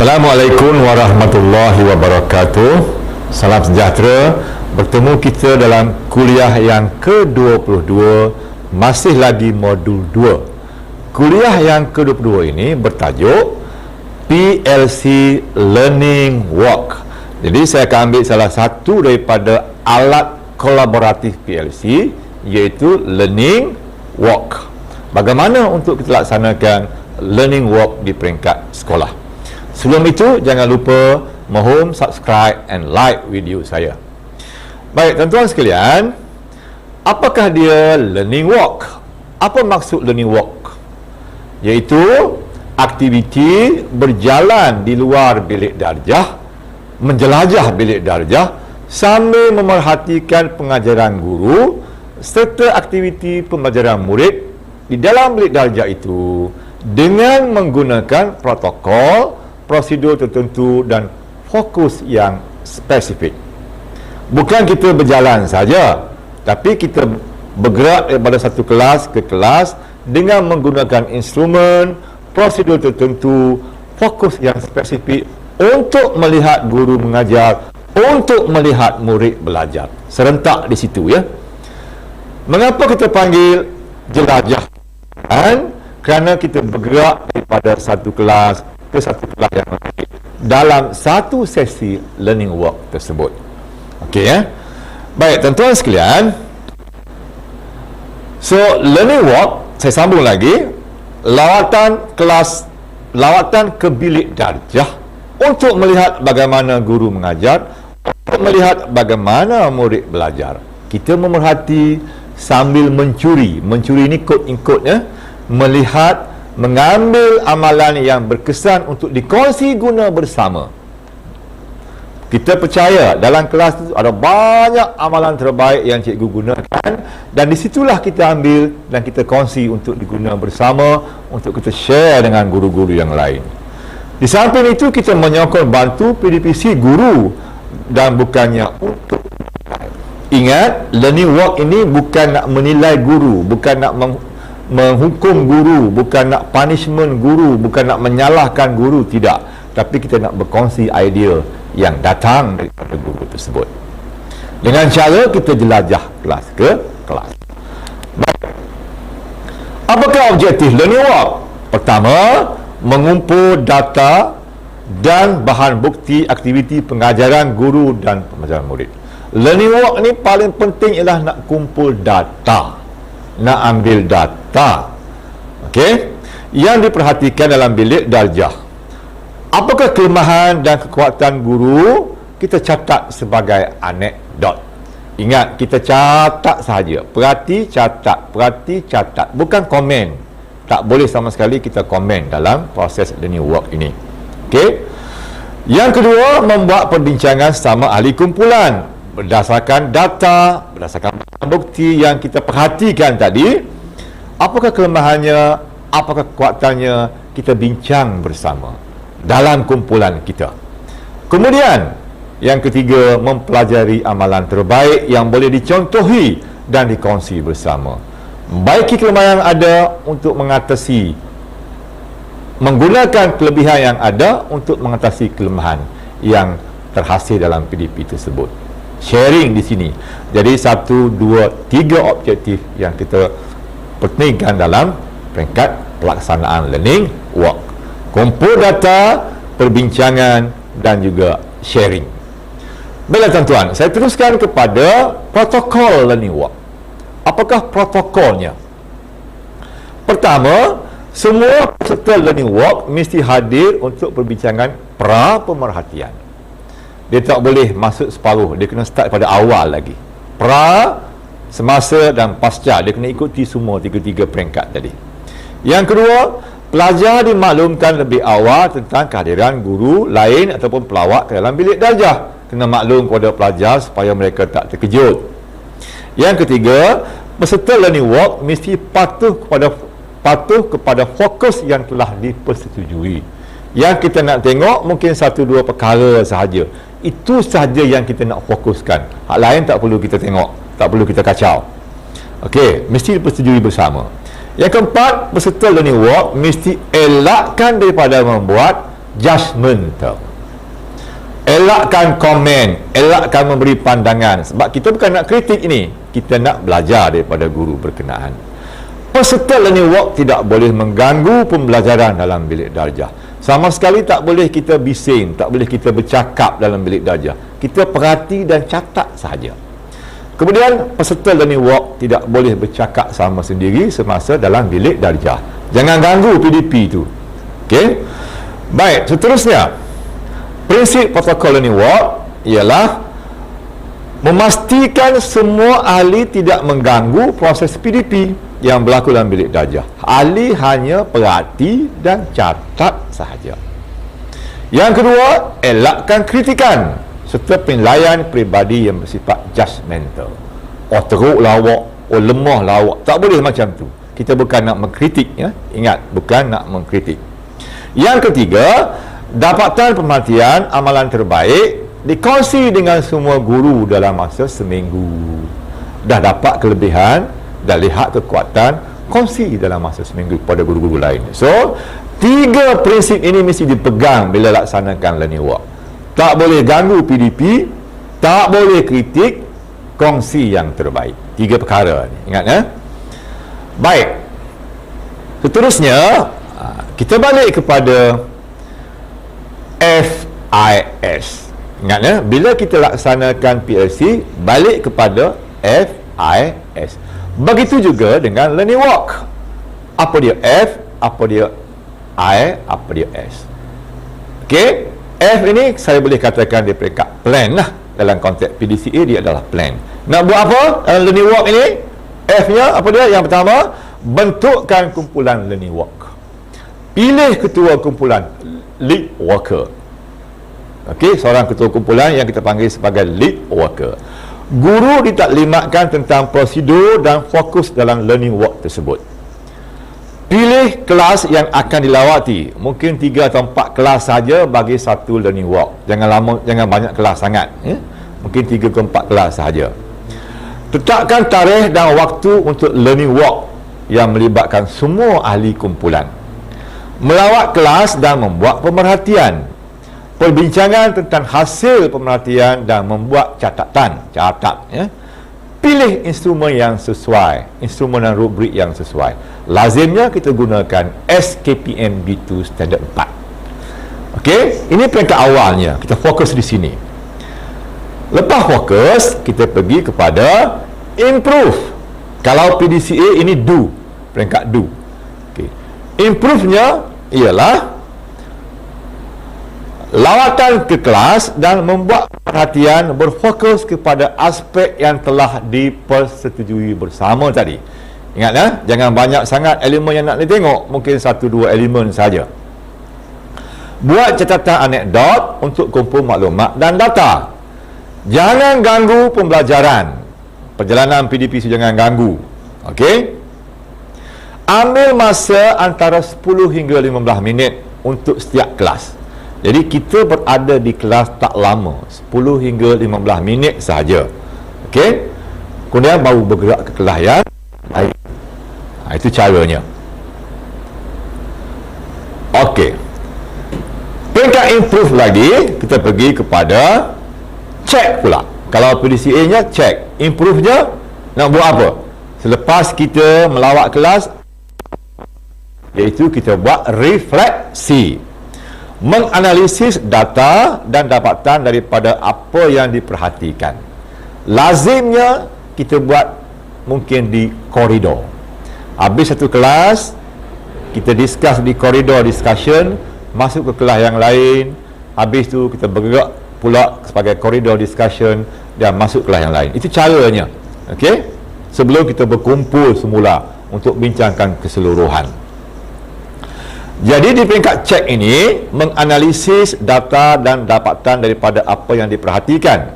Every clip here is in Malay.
Assalamualaikum warahmatullahi wabarakatuh. Salam sejahtera. Bertemu kita dalam kuliah yang ke-22, masih lagi modul 2. Kuliah yang ke-22 ini bertajuk PLC Learning Walk. Jadi saya akan ambil salah satu daripada alat kolaboratif PLC, iaitu Learning Walk. Bagaimana untuk kita laksanakan Learning Walk di peringkat sekolah? Sebelum itu, jangan lupa mohon subscribe and like video saya. Baik, tuan-tuan sekalian, apakah dia Learning Walk? Apa maksud Learning Walk? Iaitu aktiviti berjalan di luar bilik darjah, menjelajah bilik darjah sambil memerhatikan pengajaran guru serta aktiviti pembelajaran murid di dalam bilik darjah itu dengan menggunakan protokol, prosedur tertentu dan fokus yang spesifik. Bukan kita berjalan saja, tapi kita bergerak daripada satu kelas ke kelas dengan menggunakan instrumen, prosedur tertentu, fokus yang spesifik untuk melihat guru mengajar, untuk melihat murid belajar. Serentak di situ, ya. Mengapa kita panggil jelajah? Kerana kita bergerak daripada satu kelas ke satu kelas yang lain dalam satu sesi learning walk tersebut. Okey, ya. Baik, tuan-tuan sekalian. So, learning walk, saya sambung lagi. Lawatan kelas, lawatan ke bilik darjah untuk melihat bagaimana guru mengajar, untuk melihat bagaimana murid belajar. Kita memerhati sambil mencuri. Mencuri ni quote-in-quote, ya. Melihat, mengambil amalan yang berkesan untuk dikongsi guna bersama. Kita percaya dalam kelas itu ada banyak amalan terbaik yang cikgu gunakan, dan disitulah kita ambil dan kita kongsi untuk diguna bersama, untuk kita share dengan guru-guru yang lain. Di samping itu, kita menyokong bantu PDPC guru dan bukannya untuk. Ingat, learning walk ini bukan nak menilai guru, bukan nak menghukum guru, bukan nak punishment guru, bukan nak menyalahkan guru, tidak. Tapi kita nak berkongsi idea yang datang daripada guru tersebut. Dengan cara kita jelajah kelas ke kelas. Baik. Apakah objektif learning walk? Pertama, mengumpul data dan bahan bukti aktiviti pengajaran guru dan pembelajaran murid. Learning walk ni paling penting ialah nak kumpul data, nak ambil data. Okey, yang diperhatikan dalam bilik darjah. Apakah kelemahan dan kekuatan guru? Kita catat sebagai anekdot. Ingat, kita catat sahaja. Perhati, catat, bukan komen. Tak boleh sama sekali kita komen dalam proses learning walk ini. Okey. Yang kedua, membuat perbincangan sama ahli kumpulan berdasarkan data, berdasarkan bukti yang kita perhatikan tadi. Apakah kelemahannya, apakah kekuatannya, kita bincang bersama dalam kumpulan kita. Kemudian yang ketiga, mempelajari amalan terbaik yang boleh dicontohi dan dikongsi bersama. Baiki kelemahan yang ada untuk mengatasi, menggunakan kelebihan yang ada untuk mengatasi kelemahan yang terhasil dalam PDP tersebut. Sharing di sini. Jadi 1, 2, 3 objektif yang kita pentingkan dalam peringkat pelaksanaan learning walk. Kumpul data, perbincangan dan juga sharing. Baiklah tuan-tuan, saya teruskan kepada protokol learning walk. Apakah protokolnya? Pertama, semua peserta learning walk mesti hadir untuk perbincangan pra-pemerhatian. Dia tak boleh masuk separuh, dia kena start pada awal lagi. Pra, semasa dan pasca, dia kena ikuti semua tiga-tiga peringkat tadi. Yang kedua, pelajar dimaklumkan lebih awal tentang kehadiran guru lain ataupun pelawak ke dalam bilik darjah. Kena maklum kepada pelajar supaya mereka tak terkejut. Yang ketiga, peserta learning walk mesti patuh kepada fokus yang telah dipersetujui. Yang kita nak tengok mungkin 1-2 perkara sahaja. Itu sahaja yang kita nak fokuskan. Hak lain tak perlu kita tengok, tak perlu kita kacau. Okey, mesti dipersetujui bersama. Yang keempat, peserta learning walk mesti elakkan daripada membuat judgemental. Elakkan komen, elakkan memberi pandangan, sebab kita bukan nak kritik ini, kita nak belajar daripada guru berkenaan. Peserta learning walk tidak boleh mengganggu pembelajaran dalam bilik darjah. Sama sekali tak boleh kita bising, tak boleh kita bercakap dalam bilik darjah. Kita perhati dan catat sahaja. Kemudian peserta learning walk tidak boleh bercakap sama sendiri semasa dalam bilik darjah. Jangan ganggu PDP tu. Okey. Baik, seterusnya, prinsip protokol learning walk ialah memastikan semua ahli tidak mengganggu proses PDP yang berlaku dalam bilik darjah. Ahli hanya perhati dan catat sahaja. Yang kedua, elakkan kritikan serta penilaian peribadi yang bersifat judgemental. Oh, teruklah awak, oh lemahlah awak. Tak boleh macam tu. Kita bukan nak mengkritik, ya. Ingat, bukan nak mengkritik. Yang ketiga, dapatan pemerhatian amalan terbaik dikongsi dengan semua guru dalam masa seminggu. Dah dapat kelebihan, dah lihat kekuatan, kongsi dalam masa seminggu kepada guru-guru lain. So, 3 prinsip ini mesti dipegang bila laksanakan learning walk. Tak boleh ganggu PDP, tak boleh kritik, kongsi yang terbaik. 3 perkara ni, ingat ya. Baik, seterusnya kita balik kepada FIS. Ingat ya, bila kita laksanakan PLC, balik kepada FIS. Begitu juga dengan learning walk. Apa dia F, apa dia I, apa dia S. Okey, F ini saya boleh katakan dia peringkat plan lah. Dalam konteks PDCA dia adalah plan. Nak buat apa dalam learning walk ini? F-nya apa dia? Yang pertama, bentukkan kumpulan learning walk. Pilih ketua kumpulan, lead worker. Okey, seorang ketua kumpulan yang kita panggil sebagai lead worker. Guru ditaklimatkan tentang prosedur dan fokus dalam learning walk tersebut. Pilih kelas yang akan dilawati. Mungkin 3 atau 4 kelas saja bagi satu learning walk. Jangan lama, jangan banyak kelas sangat, ya? Mungkin 3 ke 4 kelas saja. Tetapkan tarikh dan waktu untuk learning walk yang melibatkan semua ahli kumpulan. Melawat kelas dan membuat pemerhatian. Perbincangan tentang hasil pemerhatian dan membuat catatan. Catat, ya. Pilih instrumen yang sesuai, instrumen dan rubrik yang sesuai. Lazimnya kita gunakan SKPM B2 Standard 4. Okey, ini peringkat awalnya. Kita fokus di sini. Lepas fokus, kita pergi kepada improve. Kalau PDCA ini do, peringkat do. Okey. Improve-nya ialah lawatan ke kelas dan membuat perhatian berfokus kepada aspek yang telah dipersetujui bersama tadi. Ingat ya, jangan banyak sangat elemen yang nak ditengok, mungkin 1-2 elemen saja. Buat catatan anekdot untuk kumpul maklumat dan data. Jangan ganggu pembelajaran. Perjalanan PDP jangan ganggu. Okey? Ambil masa antara 10 hingga 15 minit untuk setiap kelas. Jadi kita berada di kelas tak lama, 10 hingga 15 minit sahaja. Okey? Kemudian baru bergerak ke kelas yang lain. Itu caranya. Okey. Peringkat improve lagi, kita pergi kepada check pula. Kalau PDCA-nya check, improve-nya nak buat apa? Selepas kita melawat kelas, iaitu kita buat refleksi. Menganalisis data dan dapatan daripada apa yang diperhatikan. Lazimnya kita buat mungkin di koridor. Habis satu kelas, kita discuss di koridor discussion, masuk ke kelas yang lain, habis tu kita bergerak pula sebagai koridor discussion dan masuk kelas yang lain. Itu caranya. Okey? Sebelum kita berkumpul semula untuk bincangkan keseluruhan. Jadi di peringkat cek ini, menganalisis data dan dapatan daripada apa yang diperhatikan.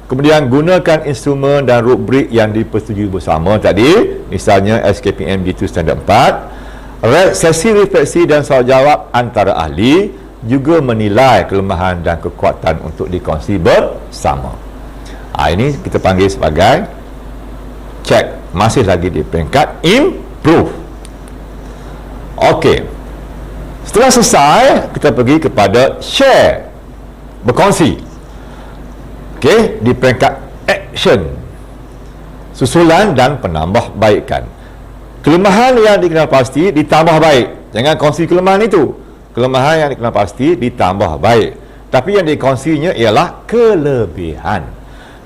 Kemudian gunakan instrumen dan rubrik yang dipersetujui bersama tadi, misalnya SKPM B2 Standard 4. Sesi refleksi dan soal jawab antara ahli, juga menilai kelemahan dan kekuatan untuk dikongsi bersama. Ini kita panggil sebagai cek. Masih lagi di peringkat improve. Okey. Setelah selesai, kita pergi kepada share, berkongsi. Okey, di peringkat action, susulan dan penambahbaikan. Kelemahan yang dikenal pasti ditambah baik. Jangan kongsi kelemahan itu. Kelemahan yang dikenal pasti ditambah baik. Tapi yang dikongsinya ialah kelebihan.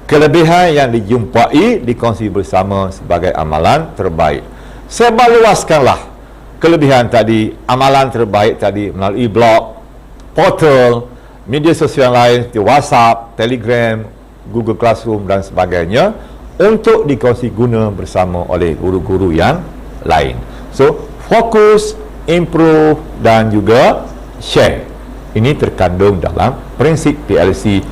Kelebihan yang dijumpai dikongsi bersama sebagai amalan terbaik. Sebarluaskanlah kelebihan tadi, amalan terbaik tadi melalui blog, portal, media sosial lain seperti WhatsApp, Telegram, Google Classroom dan sebagainya untuk dikongsi guna bersama oleh guru-guru yang lain. So, fokus, improve dan juga share. Ini terkandung dalam prinsip PLC,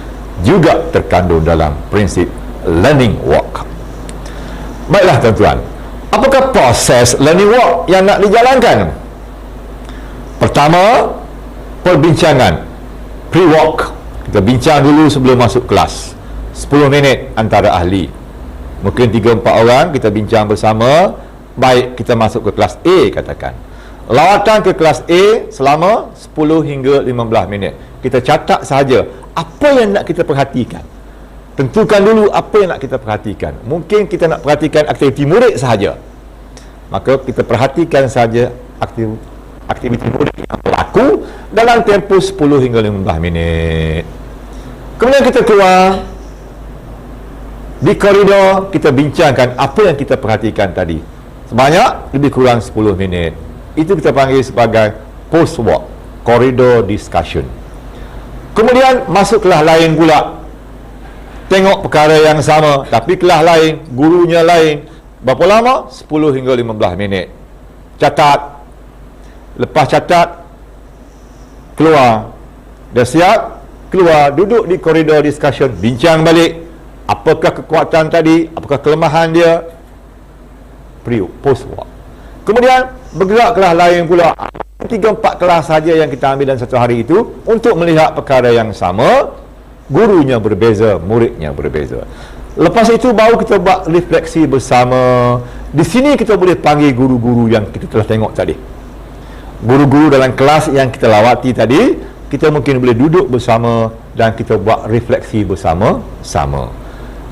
juga terkandung dalam prinsip learning walk. Baiklah tuan-tuan, apakah proses learning walk yang nak dijalankan? Pertama, perbincangan pre-walk. Kita bincang dulu sebelum masuk kelas, 10 minit antara ahli. Mungkin 3-4 orang kita bincang bersama. Baik, kita masuk ke kelas A katakan. Lawatan ke kelas A selama 10 hingga 15 minit. Kita catat sahaja apa yang nak kita perhatikan. Tentukan dulu apa yang nak kita perhatikan. Mungkin kita nak perhatikan aktiviti murid sahaja, maka kita perhatikan sahaja aktiviti murid yang berlaku dalam tempoh 10 hingga 15 minit. Kemudian kita keluar di koridor, kita bincangkan apa yang kita perhatikan tadi sebanyak lebih kurang 10 minit. Itu kita panggil sebagai post walk, koridor discussion. Kemudian masuk kelas lain pula, tengok perkara yang sama tapi kelas lain, gurunya lain. Berapa lama? 10 hingga 15 minit. Catat. Lepas catat, keluar. Dah siap, keluar, duduk di koridor discussion, bincang balik apakah kekuatan tadi, apakah kelemahan dia, post walk. Kemudian bergerak kelas lain pula, 3-4 kelas saja yang kita ambil dalam satu hari itu untuk melihat perkara yang sama. Gurunya berbeza, muridnya berbeza. Lepas itu baru kita buat refleksi bersama. Di sini kita boleh panggil guru-guru yang kita telah tengok tadi, guru-guru dalam kelas yang kita lawati tadi. Kita mungkin boleh duduk bersama dan kita buat refleksi bersama-sama.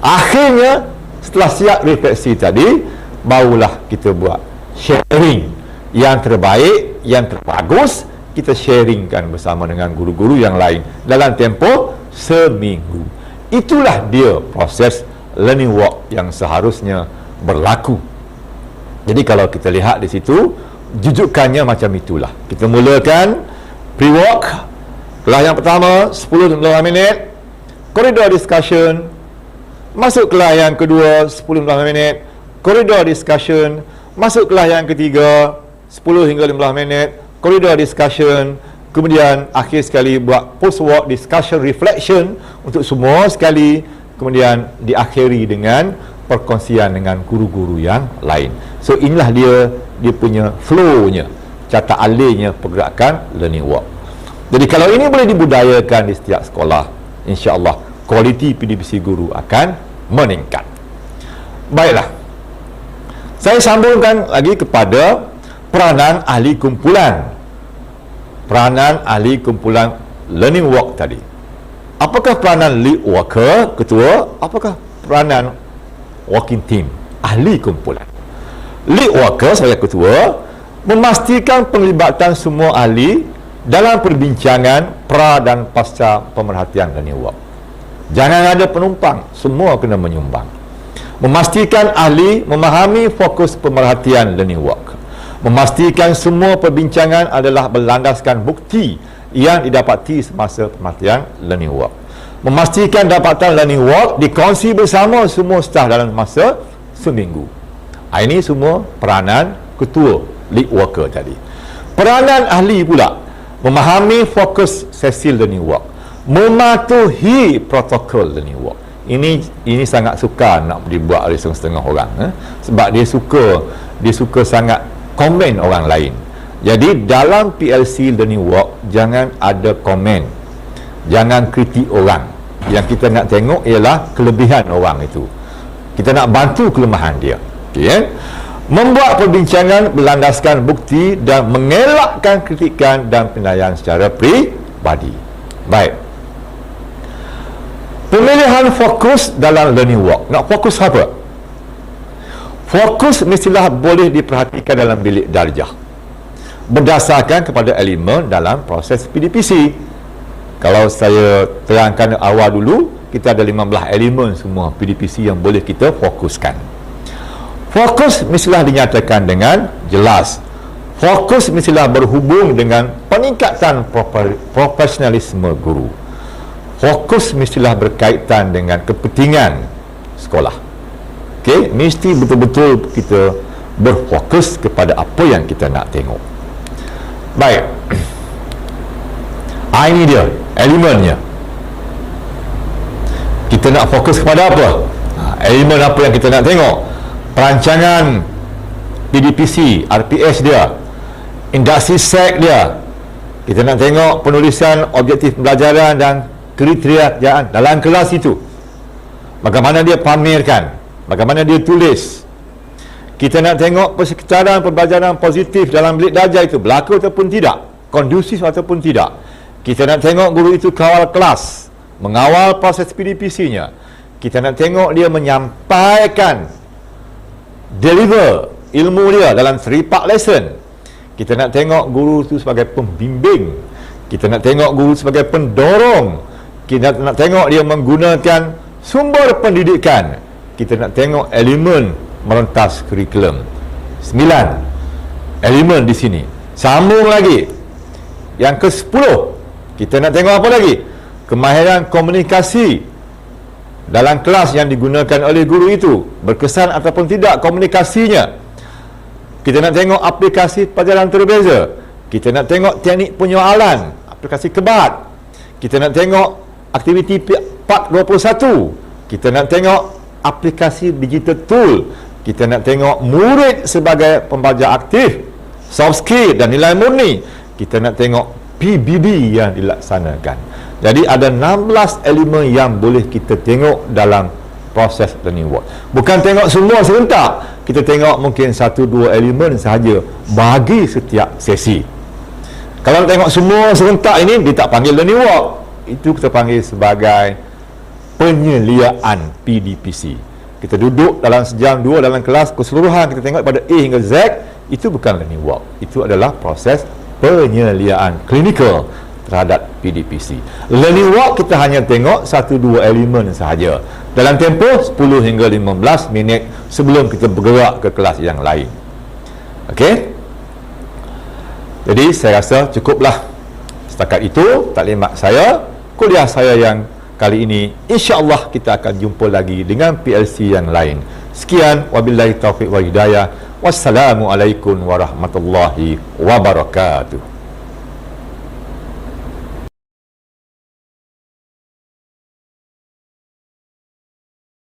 Akhirnya setelah siap refleksi tadi, barulah kita buat sharing yang terbaik, yang terbagus. Kita sharingkan bersama dengan guru-guru yang lain dalam tempoh seminggu. Itulah dia proses learning walk yang seharusnya berlaku. Jadi kalau kita lihat di situ, jujukannya macam itulah. Kita mulakan pre-walk, kelas yang pertama 10-15 minit, koridor discussion. Masuk kelas yang kedua 10-15 minit, koridor discussion. Masuk kelas yang ketiga 10 hingga 15 minit, koridor discussion. Kemudian akhir sekali buat post walk discussion reflection untuk semua sekali. Kemudian diakhiri dengan perkongsian dengan guru-guru yang lain. So inilah dia punya flow-nya, cata alihnya pergerakan learning walk. Jadi kalau ini boleh dibudayakan di setiap sekolah, insya-Allah kualiti PDPC guru akan meningkat. Baiklah, saya sambungkan lagi kepada peranan ahli kumpulan. Peranan ahli kumpulan learning walk tadi. Apakah peranan lead worker, ketua? Apakah peranan working team, ahli kumpulan? Lead worker sebagai ketua memastikan penglibatan semua ahli dalam perbincangan pra dan pasca pemerhatian learning walk. Jangan ada penumpang, semua kena menyumbang. Memastikan ahli memahami fokus pemerhatian learning walk. Memastikan semua perbincangan adalah berlandaskan bukti yang didapati semasa pemerhatian learning walk. Memastikan dapatan learning walk dikongsi bersama semua staf dalam masa seminggu. Ini semua peranan ketua lead worker tadi. Peranan ahli pula memahami fokus sesi learning walk, mematuhi protokol learning walk. Ini sangat suka nak dibuat oleh setengah orang, sebab dia suka sangat komen orang lain. Jadi dalam PLC learning walk jangan ada komen, jangan kritik orang. Yang kita nak tengok ialah kelebihan orang itu. Kita nak bantu kelemahan dia. Okay, Membuat perbincangan berlandaskan bukti dan mengelakkan kritikan dan penilaian secara peribadi. Baik. Pemilihan fokus dalam learning walk. Nak fokus apa? Fokus mestilah boleh diperhatikan dalam bilik darjah berdasarkan kepada elemen dalam proses PDPC. Kalau saya terangkan awal dulu, kita ada 15 elemen semua PDPC yang boleh kita fokuskan. Fokus mestilah dinyatakan dengan jelas. Fokus mestilah berhubung dengan peningkatan profesionalisme guru. Fokus mestilah berkaitan dengan kepentingan sekolah. Okey, mesti betul-betul kita berfokus kepada apa yang kita nak tengok. Baik. Ini dia elemennya. Kita nak fokus kepada apa? Elemen apa yang kita nak tengok? Perancangan PDPC, RPS dia, induksi SEC dia. Kita nak tengok penulisan objektif pembelajaran dan kriteria kerjaan dalam kelas itu. Bagaimana dia pamerkan, bagaimana dia tulis. Kita nak tengok persekitaran pembelajaran positif dalam bilik darjah itu berlaku ataupun tidak, kondusif ataupun tidak. Kita nak tengok guru itu kawal kelas, mengawal proses PDPC-nya. Kita nak tengok dia menyampaikan, deliver ilmu dia dalam 3-part lesson. Kita nak tengok guru itu sebagai pembimbing. Kita nak tengok guru sebagai pendorong. Kita nak tengok dia menggunakan sumber pendidikan. Kita nak tengok elemen merentas kurikulum. 9 elemen di sini. Sambung lagi. Yang ke-10, kita nak tengok apa lagi? Kemahiran komunikasi dalam kelas yang digunakan oleh guru itu, berkesan ataupun tidak komunikasinya. Kita nak tengok aplikasi pelajaran terbeza. Kita nak tengok teknik penyoalan, aplikasi kebat. Kita nak tengok aktiviti part 21. Kita nak tengok aplikasi digital tool. Kita nak tengok murid sebagai pembelajar aktif, soft skill dan nilai murni. Kita nak tengok PBB yang dilaksanakan. Jadi ada 16 elemen yang boleh kita tengok dalam proses learning walk. Bukan tengok semua serentak. Kita tengok mungkin 1-2 elemen sahaja bagi setiap sesi. Kalau tengok semua serentak ini, dia tak panggil learning walk. Itu kita panggil sebagai penyeliaan PDPC. Kita duduk dalam sejam dua dalam kelas keseluruhan, kita tengok pada A hingga Z. Itu bukan learning walk. Itu adalah proses penyeliaan klinikal terhadap PDPC. Learning walk kita hanya tengok 1-2 elemen sahaja dalam tempoh 10 hingga 15 minit sebelum kita bergerak ke kelas yang lain. Okey? Jadi saya rasa cukuplah setakat itu taklimat saya, kuliah saya yang kali ini. InsyaAllah kita akan jumpa lagi dengan PLC yang lain. Sekian, wabillahi taufiq wal hidayah. Wassalamualaikum warahmatullahi wabarakatuh.